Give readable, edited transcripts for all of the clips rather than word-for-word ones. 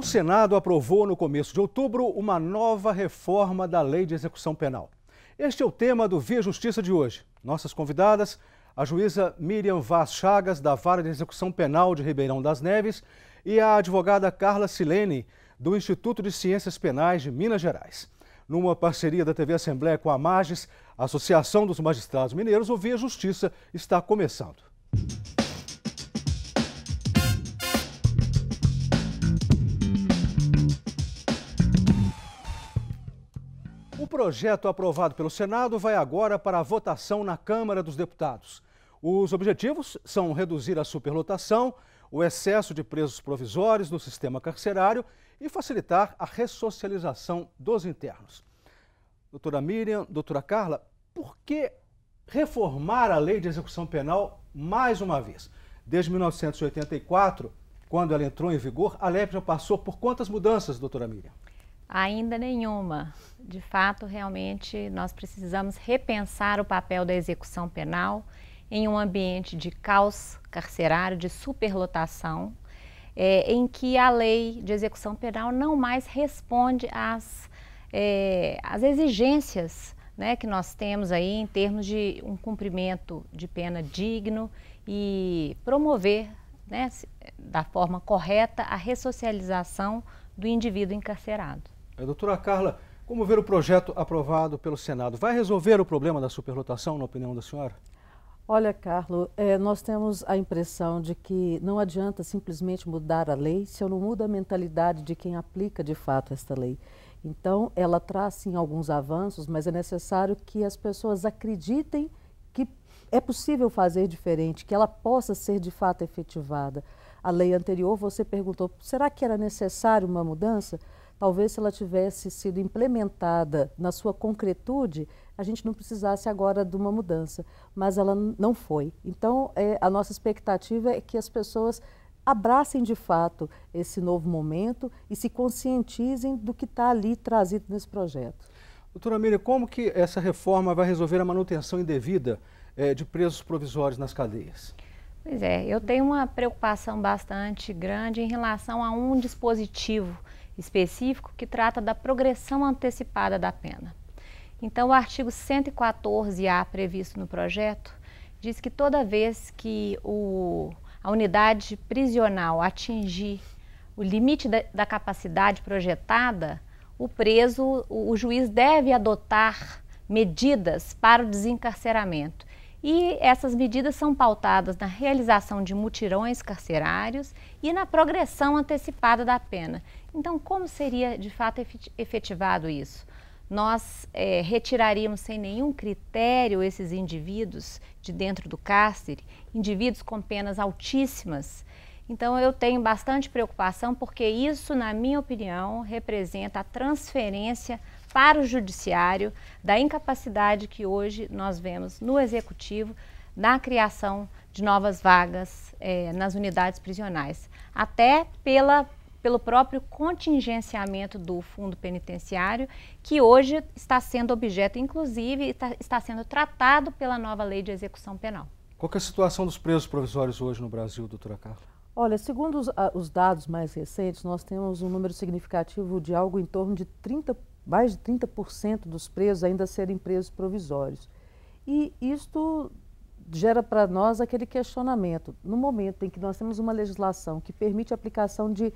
Senado aprovou no começo de outubro uma nova reforma da Lei de Execução Penal. Este é o tema do Via Justiça de hoje. Nossas convidadas, a juíza Miriam Vaz Chagas, da Vara de Execução Penal de Ribeirão das Neves, e a advogada Carla Silene, do Instituto de Ciências Penais de Minas Gerais. Numa parceria da TV Assembleia com a Mages, a Associação dos Magistrados Mineiros, o Via Justiça está começando. O projeto aprovado pelo Senado vai agora para a votação na Câmara dos Deputados. Os objetivos são reduzir a superlotação, o excesso de presos provisórios no sistema carcerário e facilitar a ressocialização dos internos. Doutora Miriam, doutora Carla, por que reformar a Lei de Execução Penal mais uma vez? Desde 1984, quando ela entrou em vigor, a lei já passou por quantas mudanças, doutora Miriam? Ainda nenhuma. De fato, realmente, nós precisamos repensar o papel da execução penal em um ambiente de caos carcerário, de superlotação, em que a lei de execução penal não mais responde às exigências, né, que nós temos aí em termos de um cumprimento de pena digno e promover, né, da forma correta a ressocialização do indivíduo encarcerado. Doutora Carla, como ver o projeto aprovado pelo Senado? Vai resolver o problema da superlotação, na opinião da senhora? Olha, Carlos, nós temos a impressão de que não adianta simplesmente mudar a lei se eu não mudo a mentalidade de quem aplica de fato esta lei. Então, ela traz sim alguns avanços, mas é necessário que as pessoas acreditem que é possível fazer diferente, que ela possa ser de fato efetivada. A lei anterior, você perguntou, será que era necessário uma mudança? Talvez se ela tivesse sido implementada na sua concretude, a gente não precisasse agora de uma mudança, mas ela não foi. Então, a nossa expectativa é que as pessoas abracem de fato esse novo momento e se conscientizem do que está ali trazido nesse projeto. Doutora Miriam, como que essa reforma vai resolver a manutenção indevida de presos provisórios nas cadeias? Pois é, eu tenho uma preocupação bastante grande em relação a um dispositivo específico que trata da progressão antecipada da pena. Então, o artigo 114A previsto no projeto diz que toda vez que a unidade prisional atingir o limite da capacidade projetada, o juiz deve adotar medidas para o desencarceramento. E essas medidas são pautadas na realização de mutirões carcerários e na progressão antecipada da pena. Então, como seria de fato efetivado isso? Nós retiraríamos sem nenhum critério esses indivíduos de dentro do cárcere, indivíduos com penas altíssimas. Então, eu tenho bastante preocupação porque isso, na minha opinião, representa a transferência para o judiciário da incapacidade que hoje nós vemos no executivo na criação de novas vagas nas unidades prisionais, até pelo próprio contingenciamento do fundo penitenciário, que hoje está sendo objeto, inclusive, está sendo tratado pela nova lei de execução penal. Qual que é a situação dos presos provisórios hoje no Brasil, doutora Carla? Olha, segundo os dados mais recentes, nós temos um número significativo de algo em torno de mais de 30% dos presos ainda serem presos provisórios. E isto gera para nós aquele questionamento. No momento em que nós temos uma legislação que permite a aplicação de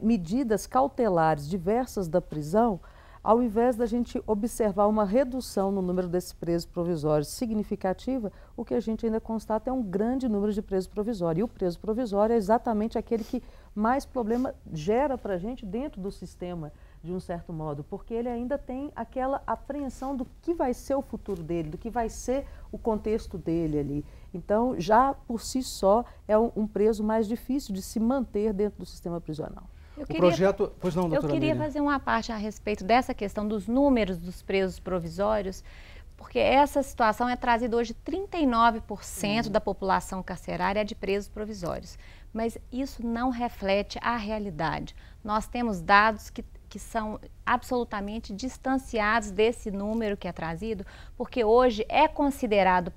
medidas cautelares diversas da prisão, ao invés da gente observar uma redução no número desses presos provisórios significativa, o que a gente ainda constata é um grande número de presos provisórios. E o preso provisório é exatamente aquele que mais problema gera para a gente dentro do sistema, de um certo modo, porque ele ainda tem aquela apreensão do que vai ser o futuro dele, do que vai ser o contexto dele ali. Então, já por si só, é um preso mais difícil de se manter dentro do sistema prisional. O projeto... Pois não, doutora Eu queria Miriam. fazer uma parte a respeito dessa questão dos números dos presos provisórios, porque essa situação é trazida hoje, 39% da população carcerária é de presos provisórios, mas isso não reflete a realidade. Nós temos dados que são absolutamente distanciados desse número que é trazido, porque hoje é considerado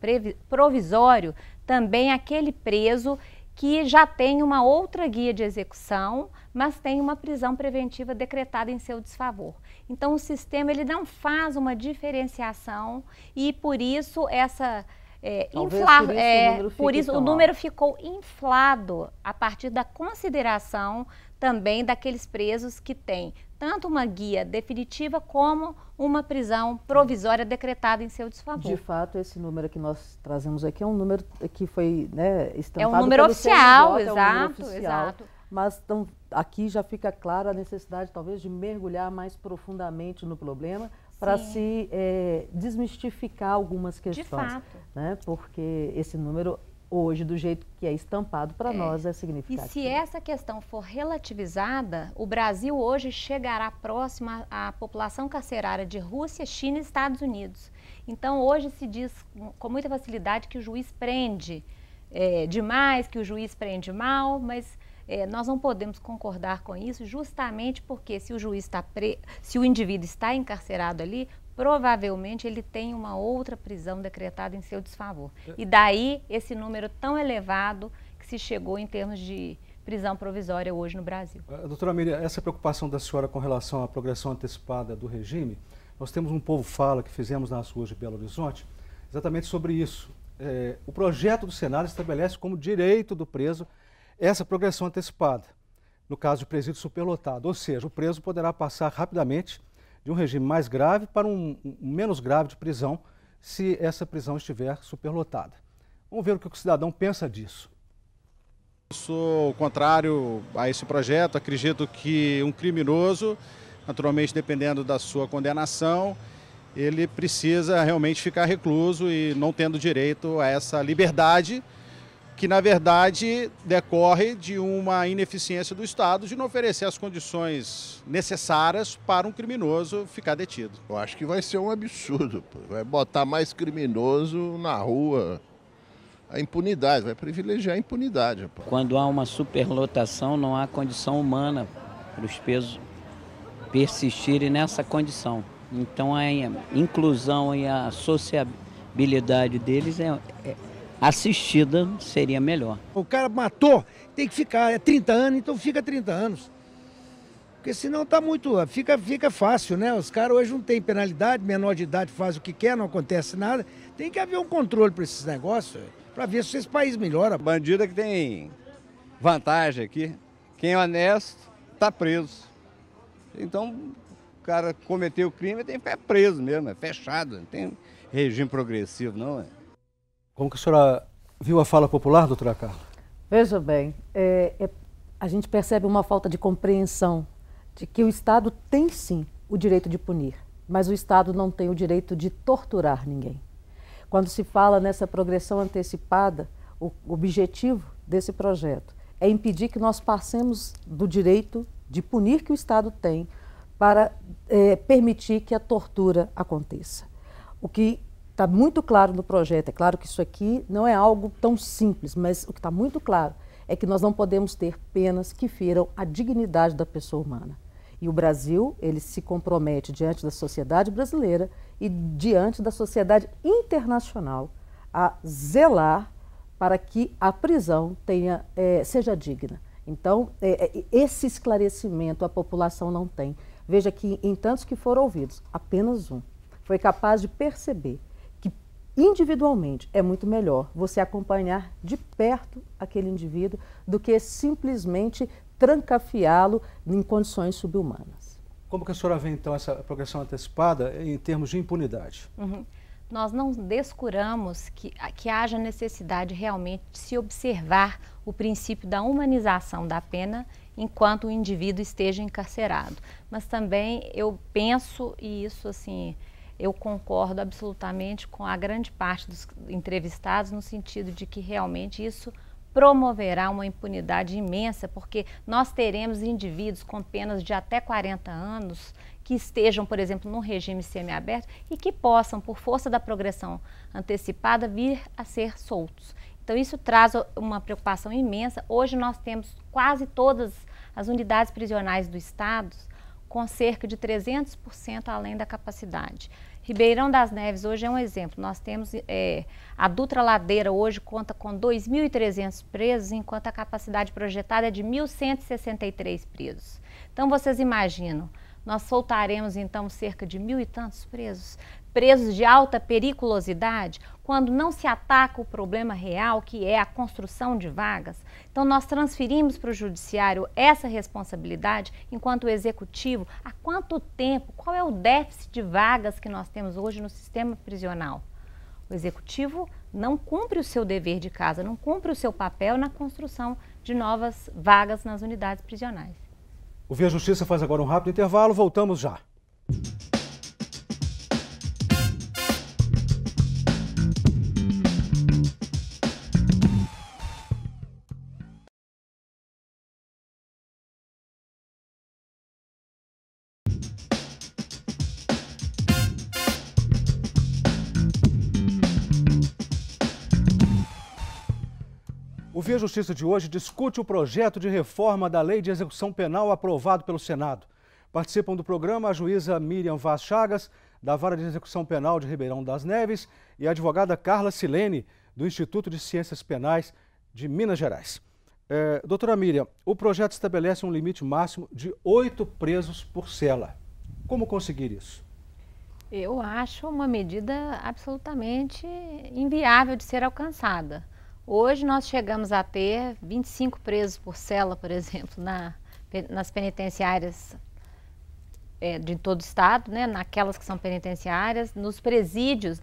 provisório também aquele preso que já tem uma outra guia de execução, mas tem uma prisão preventiva decretada em seu desfavor. Então, o sistema ele não faz uma diferenciação e, por isso, o número ficou inflado a partir da consideração também daqueles presos que têm tanto uma guia definitiva como uma prisão provisória decretada em seu desfavor. De fato, esse número que nós trazemos aqui é um número que foi, né, estampado é um número oficial, CNJ, exato, é um número oficial, exato. Mas então, aqui já fica claro a necessidade, talvez, de mergulhar mais profundamente no problema para se desmistificar algumas questões. De fato. Né? Porque esse número, hoje, do jeito que é estampado, para nós é significativo. E se essa questão for relativizada, o Brasil hoje chegará próximo à população carcerária de Rússia, China e Estados Unidos. Então, hoje se diz com muita facilidade que o juiz prende demais, que o juiz prende mal, mas nós não podemos concordar com isso, justamente porque se o indivíduo está encarcerado ali, provavelmente ele tem uma outra prisão decretada em seu desfavor. E daí esse número tão elevado que se chegou em termos de prisão provisória hoje no Brasil. Doutora Miriam, essa preocupação da senhora com relação à progressão antecipada do regime, nós temos um Povo Fala que fizemos nas ruas de Belo Horizonte, exatamente sobre isso. O projeto do Senado estabelece como direito do preso essa progressão antecipada, no caso de presídio superlotado, ou seja, o preso poderá passar rapidamente de um regime mais grave para um menos grave de prisão, se essa prisão estiver superlotada. Vamos ver o que o cidadão pensa disso. Sou contrário a esse projeto, acredito que um criminoso, naturalmente dependendo da sua condenação, ele precisa realmente ficar recluso e não tendo direito a essa liberdade, que na verdade decorre de uma ineficiência do Estado de não oferecer as condições necessárias para um criminoso ficar detido. Eu acho que vai ser um absurdo, pô. Vai botar mais criminoso na rua, a impunidade, vai privilegiar a impunidade. Pô. Quando há uma superlotação, não há condição humana para os presos persistirem nessa condição. Então a inclusão e a sociabilidade deles assistida seria melhor. O cara matou, tem que ficar, 30 anos, então fica 30 anos. Porque senão tá muito, fica fácil, né? Os caras hoje não tem penalidade, menor de idade faz o que quer, não acontece nada. Tem que haver um controle para esses negócios, para ver se esse país melhora. Bandido é que tem vantagem aqui, quem é honesto tá preso. Então, o cara cometeu o crime tem que ficar preso mesmo, é fechado, não tem regime progressivo não, Como que a senhora viu a fala popular, doutora Carla? Veja bem, a gente percebe uma falta de compreensão de que o Estado tem sim o direito de punir, mas o Estado não tem o direito de torturar ninguém. Quando se fala nessa progressão antecipada, o objetivo desse projeto é impedir que nós passemos do direito de punir que o Estado tem para permitir que a tortura aconteça. O que está muito claro no projeto, é claro que isso aqui não é algo tão simples, mas o que está muito claro é que nós não podemos ter penas que feram a dignidade da pessoa humana. E o Brasil, ele se compromete diante da sociedade brasileira e diante da sociedade internacional a zelar para que a prisão seja digna. Então, esse esclarecimento a população não tem. Veja que em tantos que foram ouvidos, apenas um foi capaz de perceber que individualmente é muito melhor você acompanhar de perto aquele indivíduo do que simplesmente trancafiá-lo em condições subhumanas. Como que a senhora vê então essa progressão antecipada em termos de impunidade? Nós não descuramos que haja necessidade realmente de se observar o princípio da humanização da pena enquanto o indivíduo esteja encarcerado. Mas também eu penso, e isso assim, eu concordo absolutamente com a grande parte dos entrevistados no sentido de que realmente isso promoverá uma impunidade imensa, porque nós teremos indivíduos com penas de até 40 anos que estejam, por exemplo, num regime semiaberto e que possam, por força da progressão antecipada, vir a ser soltos. Então isso traz uma preocupação imensa. Hoje nós temos quase todas as unidades prisionais do Estado com cerca de 300% além da capacidade. Ribeirão das Neves hoje é um exemplo. Nós temos a Dutra Ladeira hoje conta com 2.300 presos, enquanto a capacidade projetada é de 1.163 presos. Então vocês imaginam, nós soltaremos então cerca de 1.000 e tantos presos de alta periculosidade, quando não se ataca o problema real, que é a construção de vagas. Então nós transferimos para o judiciário essa responsabilidade, enquanto o executivo, há quanto tempo, qual é o déficit de vagas que nós temos hoje no sistema prisional? O executivo não cumpre o seu dever de casa, não cumpre o seu papel na construção de novas vagas nas unidades prisionais. O Via Justiça faz agora um rápido intervalo, voltamos já. O Via Justiça de hoje discute o projeto de reforma da Lei de Execução Penal aprovado pelo Senado. Participam do programa a juíza Miriam Vaz Chagas, da Vara de Execução Penal de Ribeirão das Neves, e a advogada Carla Silene, do Instituto de Ciências Penais de Minas Gerais. Doutora Miriam, o projeto estabelece um limite máximo de 8 presos por cela. Como conseguir isso? Eu acho uma medida absolutamente inviável de ser alcançada. Hoje nós chegamos a ter 25 presos por cela, por exemplo, nas penitenciárias de todo o estado, né? Naquelas que são penitenciárias, nos presídios,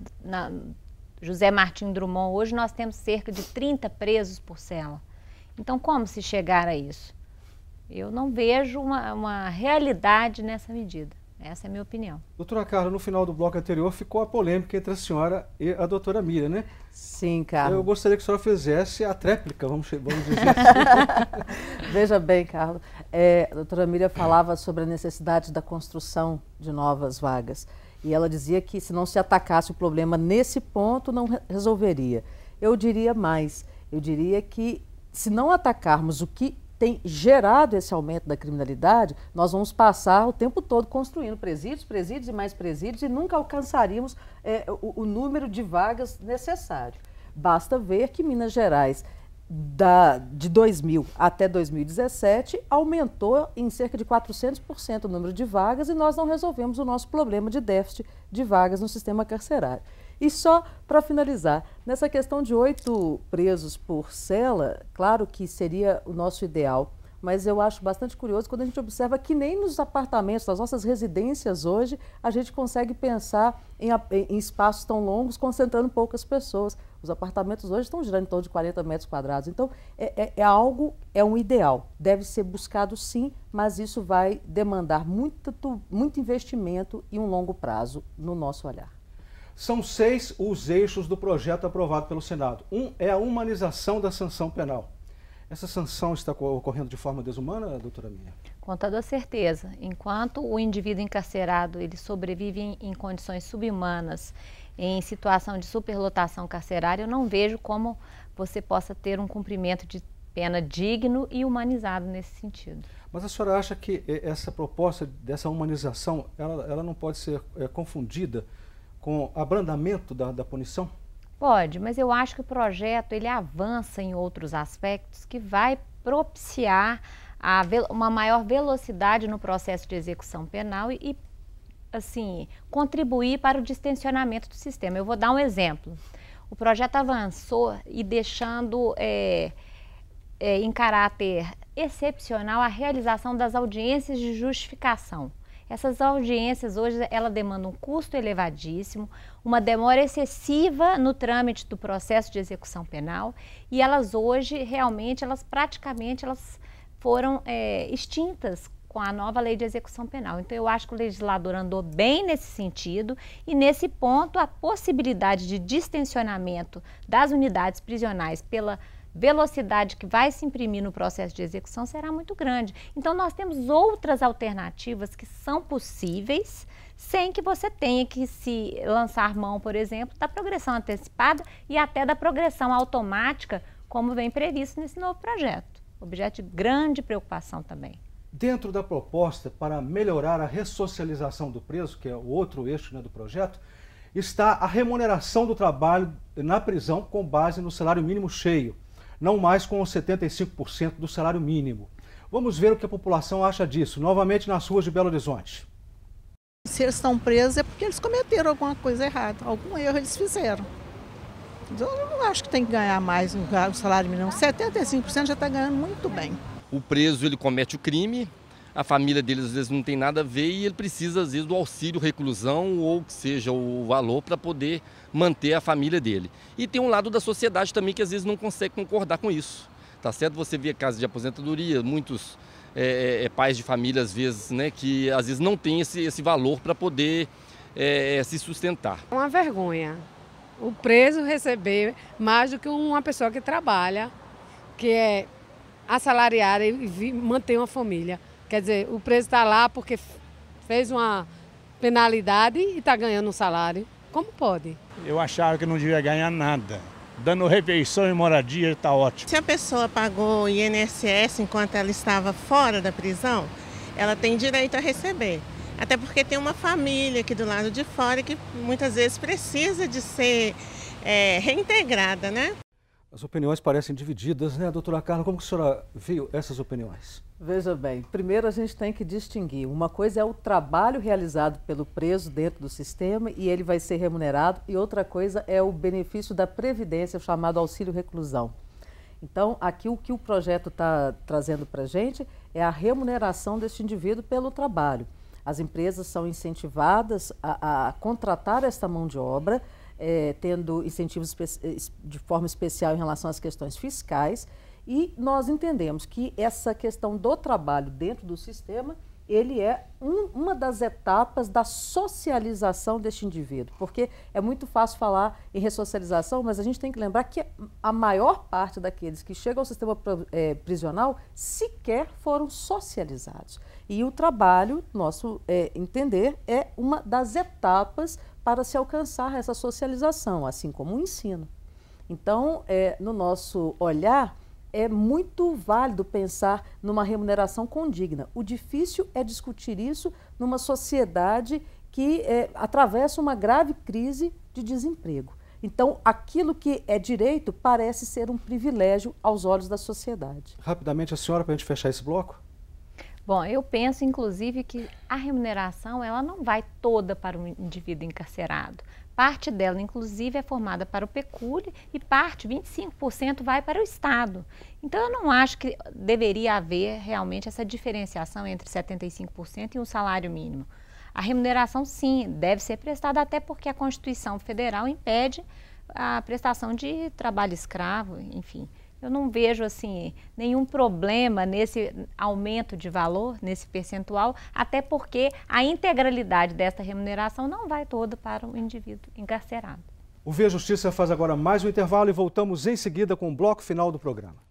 José Martim Drummond, hoje nós temos cerca de 30 presos por cela. Então, como se chegar a isso? Eu não vejo uma realidade nessa medida. Essa é a minha opinião. Doutora Carla, no final do bloco anterior ficou a polêmica entre a senhora e a doutora Miriam, né? Sim, Carlos. Eu gostaria que a senhora fizesse a tréplica, vamos dizer assim. Veja bem, Carlos, a doutora Miriam falava sobre a necessidade da construção de novas vagas. E ela dizia que se não se atacasse o problema nesse ponto, não resolveria. Eu diria mais, eu diria que se não atacarmos o que tem gerado esse aumento da criminalidade, nós vamos passar o tempo todo construindo presídios e mais presídios e nunca alcançaríamos o número de vagas necessário. Basta ver que Minas Gerais, de 2000 até 2017, aumentou em cerca de 400% o número de vagas e nós não resolvemos o nosso problema de déficit de vagas no sistema carcerário. E só para finalizar, nessa questão de 8 presos por cela, claro que seria o nosso ideal, mas eu acho bastante curioso quando a gente observa que nem nos apartamentos, nas nossas residências hoje, a gente consegue pensar em espaços tão longos, concentrando poucas pessoas. Os apartamentos hoje estão girando em torno de 40 metros quadrados. Então, é um ideal. Deve ser buscado sim, mas isso vai demandar muito investimento e um longo prazo no nosso olhar. São 6 os eixos do projeto aprovado pelo Senado. Um é a humanização da sanção penal. Essa sanção está ocorrendo de forma desumana, doutora Miriam? Com toda certeza. Enquanto o indivíduo encarcerado ele sobrevive em condições subhumanas, em situação de superlotação carcerária, eu não vejo como você possa ter um cumprimento de pena digno e humanizado nesse sentido. Mas a senhora acha que essa proposta dessa humanização, ela não pode ser confundida com abrandamento da punição? Pode, mas eu acho que o projeto ele avança em outros aspectos que vai propiciar uma maior velocidade no processo de execução penal e assim, contribuir para o distensionamento do sistema. Eu vou dar um exemplo. O projeto avançou e deixando em caráter excepcional a realização das audiências de justificação. Essas audiências hoje, ela demandam um custo elevadíssimo, uma demora excessiva no trâmite do processo de execução penal e elas hoje, realmente, praticamente foram extintas com a nova lei de execução penal. Então, eu acho que o legislador andou bem nesse sentido e, nesse ponto, a possibilidade de distensionamento das unidades prisionais pela velocidade que vai se imprimir no processo de execução será muito grande. Então, nós temos outras alternativas que são possíveis sem que você tenha que se lançar mão, por exemplo, da progressão antecipada e até da progressão automática, como vem previsto nesse novo projeto. Objeto de grande preocupação também. Dentro da proposta para melhorar a ressocialização do preso, que é o outro eixo, né, do projeto, está a remuneração do trabalho na prisão com base no salário mínimo cheio, não mais com os 75% do salário mínimo. Vamos ver o que a população acha disso, novamente nas ruas de Belo Horizonte. Se eles estão presos é porque eles cometeram alguma coisa errada, algum erro eles fizeram. Eu não acho que tem que ganhar mais o salário mínimo, 75% já está ganhando muito bem. O preso ele comete o crime, a família dele às vezes não tem nada a ver e ele precisa às vezes do auxílio reclusão ou que seja o valor para poder manter a família dele. E tem um lado da sociedade também que às vezes não consegue concordar com isso. Tá certo? Você vê casos de aposentadoria, muitos pais de família às vezes, né, que às vezes não tem esse valor para poder se sustentar. É uma vergonha o preso receber mais do que uma pessoa que trabalha, que é assalariada e manter uma família. Quer dizer, o preso está lá porque fez uma penalidade e está ganhando um salário. Como pode? Eu achava que não devia ganhar nada. Dando refeição e moradia está ótimo. Se a pessoa pagou INSS enquanto ela estava fora da prisão, ela tem direito a receber. Até porque tem uma família aqui do lado de fora que muitas vezes precisa de ser reintegrada, né? As opiniões parecem divididas, né, doutora Carla? Como que a senhora viu essas opiniões? Veja bem, primeiro a gente tem que distinguir. Uma coisa é o trabalho realizado pelo preso dentro do sistema e ele vai ser remunerado, e outra coisa é o benefício da Previdência, chamado auxílio reclusão. Então, aqui o que o projeto está trazendo para a gente é a remuneração deste indivíduo pelo trabalho. As empresas são incentivadas a contratar esta mão de obra, tendo incentivos de forma especial em relação às questões fiscais, e nós entendemos que essa questão do trabalho dentro do sistema, ele é uma das etapas da socialização deste indivíduo, porque é muito fácil falar em ressocialização, mas a gente tem que lembrar que a maior parte daqueles que chegam ao sistema prisional sequer foram socializados. E o trabalho, nosso entender, é uma das etapas para se alcançar essa socialização, assim como o ensino. Então, no nosso olhar, é muito válido pensar numa remuneração condigna. O difícil é discutir isso numa sociedade que atravessa uma grave crise de desemprego. Então, aquilo que é direito parece ser um privilégio aos olhos da sociedade. Rapidamente, a senhora, para a gente fechar esse bloco. Bom, eu penso, inclusive, que a remuneração ela não vai toda para o indivíduo encarcerado. Parte dela, inclusive, é formada para o pecúlio e parte, 25%, vai para o Estado. Então, eu não acho que deveria haver realmente essa diferenciação entre 75% e um salário mínimo. A remuneração, sim, deve ser prestada, até porque a Constituição Federal impede a prestação de trabalho escravo, enfim. Eu não vejo assim nenhum problema nesse aumento de valor, nesse percentual, até porque a integralidade desta remuneração não vai toda para o indivíduo encarcerado. O Via Justiça faz agora mais um intervalo e voltamos em seguida com o bloco final do programa.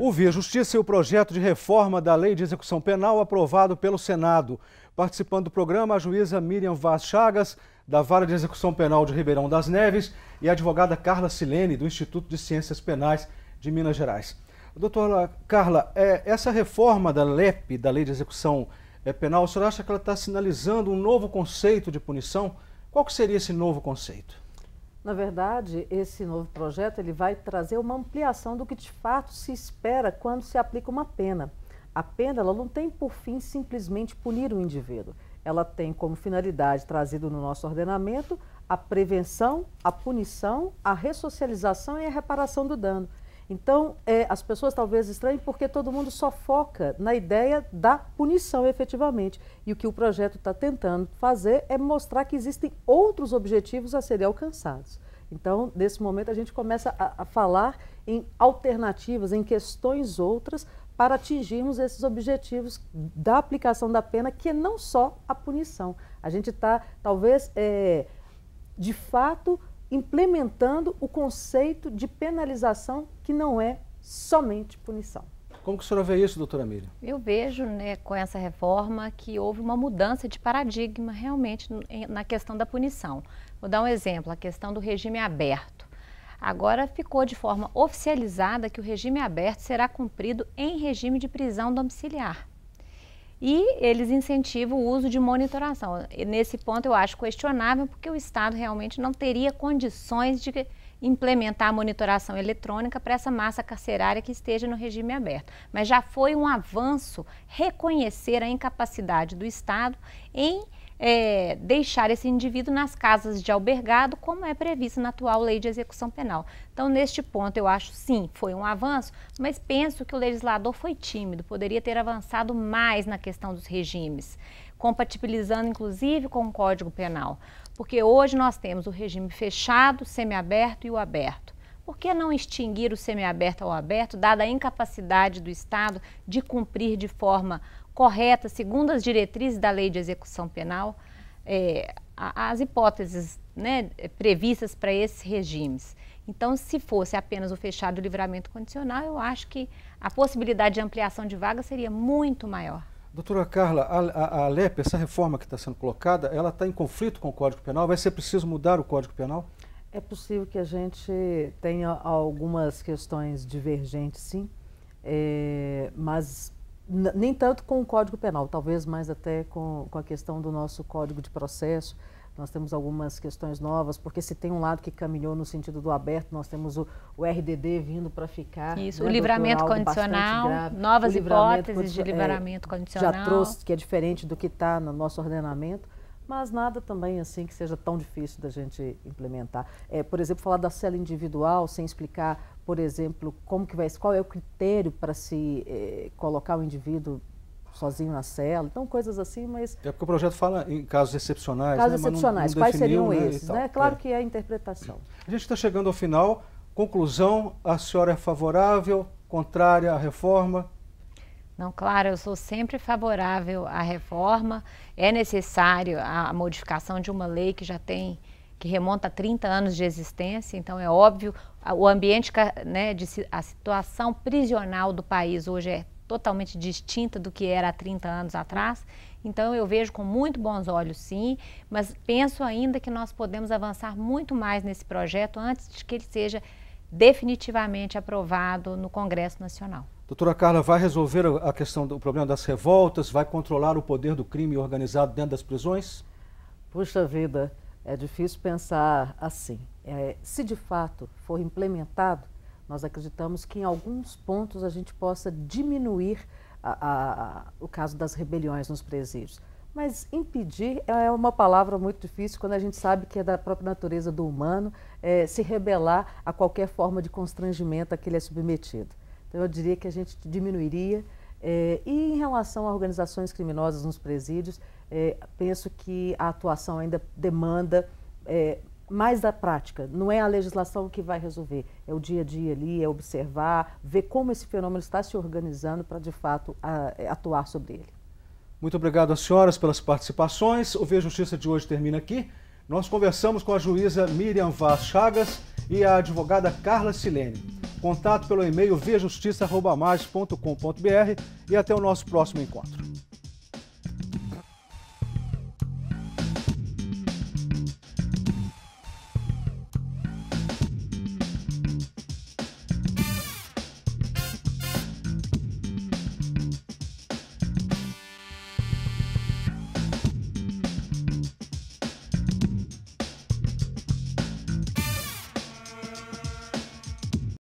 O Via Justiça e o projeto de reforma da Lei de Execução Penal aprovado pelo Senado. Participando do programa, a juíza Miriam Vaz Chagas, da Vara de Execução Penal de Ribeirão das Neves, e a advogada Carla Silene, do Instituto de Ciências Penais de Minas Gerais. Doutora Carla, essa reforma da LEP, da Lei de Execução Penal, a senhora acha que ela está sinalizando um novo conceito de punição? Qual que seria esse novo conceito? Na verdade, esse novo projeto ele vai trazer uma ampliação do que de fato se espera quando se aplica uma pena. A pena ela não tem por fim simplesmente punir o indivíduo. Ela tem como finalidade, trazido no nosso ordenamento, a prevenção, a punição, a ressocialização e a reparação do dano. Então, as pessoas talvez estranhem porque todo mundo só foca na ideia da punição efetivamente. E o que o projeto está tentando fazer é mostrar que existem outros objetivos a serem alcançados. Então, nesse momento, a gente começa a falar em alternativas, em questões outras, para atingirmos esses objetivos da aplicação da pena, que é não só a punição. A gente está, talvez, de fato, implementando o conceito de penalização que não é somente punição. Como que a senhora vê isso, doutora Miriam? Eu vejo, né, com essa reforma que houve uma mudança de paradigma realmente na questão da punição. Vou dar um exemplo, a questão do regime aberto. Agora ficou de forma oficializada que o regime aberto será cumprido em regime de prisão domiciliar. E eles incentivam o uso de monitoração. E nesse ponto eu acho questionável, porque o Estado realmente não teria condições de implementar a monitoração eletrônica para essa massa carcerária que esteja no regime aberto. Mas já foi um avanço reconhecer a incapacidade do Estado em deixar esse indivíduo nas casas de albergado, como é previsto na atual lei de execução penal. Então, neste ponto, eu acho, sim, foi um avanço, mas penso que o legislador foi tímido, poderia ter avançado mais na questão dos regimes, compatibilizando, inclusive, com o Código Penal. Porque hoje nós temos o regime fechado, semiaberto e o aberto. Por que não extinguir o semiaberto ao aberto, dada a incapacidade do Estado de cumprir de forma correta, segundo as diretrizes da Lei de Execução Penal, as hipóteses, né, previstas para esses regimes? Então, se fosse apenas o fechado e o livramento condicional, eu acho que a possibilidade de ampliação de vaga seria muito maior. Doutora Carla, a LEP, essa reforma que está sendo colocada, ela está em conflito com o Código Penal? Vai ser preciso mudar o Código Penal? É possível que a gente tenha algumas questões divergentes, sim, mas nem tanto com o Código Penal, talvez mais até com a questão do nosso Código de Processo. Nós temos algumas questões novas, porque se tem um lado que caminhou no sentido do aberto, nós temos o RDD vindo para ficar. Isso, né, o livramento condicional, novas hipóteses de livramento condicional. Já trouxe, que é diferente do que está no nosso ordenamento, mas nada também assim que seja tão difícil da gente implementar. Por exemplo, falar da cela individual, sem explicar, por exemplo, qual é o critério para se colocar o indivíduo sozinho na cela, então coisas assim, mas... É porque o projeto fala em casos excepcionais, casos né? excepcionais, não quais seriam definiu, esses, né? Claro que é a interpretação. A gente está chegando ao final. Conclusão, a senhora é favorável, contrária à reforma? Não, claro, eu sou sempre favorável à reforma. É necessário a modificação de uma lei que remonta a 30 anos de existência, então é óbvio, o ambiente, né, a situação prisional do país hoje é totalmente distinta do que era há 30 anos atrás, então eu vejo com muito bons olhos, sim, mas penso ainda que nós podemos avançar muito mais nesse projeto antes de que ele seja definitivamente aprovado no Congresso Nacional. Doutora Carla, vai resolver a questão do problema das revoltas, vai controlar o poder do crime organizado dentro das prisões? Puxa vida, é difícil pensar assim. Se de fato for implementado, nós acreditamos que em alguns pontos a gente possa diminuir o caso das rebeliões nos presídios. Mas impedir é uma palavra muito difícil quando a gente sabe que é da própria natureza do humano se rebelar a qualquer forma de constrangimento a que ele é submetido. Então eu diria que a gente diminuiria. E em relação a organizações criminosas nos presídios, penso que a atuação ainda demanda mais da prática. Não é a legislação que vai resolver, é o dia a dia ali, é observar, ver como esse fenômeno está se organizando para de fato atuar sobre ele. Muito obrigado às senhoras pelas participações. O Vê Justiça de hoje termina aqui. Nós conversamos com a juíza Miriam Vaz Chagas e a advogada Carla Silene. Contato pelo e-mail vejustiça@mais.com.br e até o nosso próximo encontro.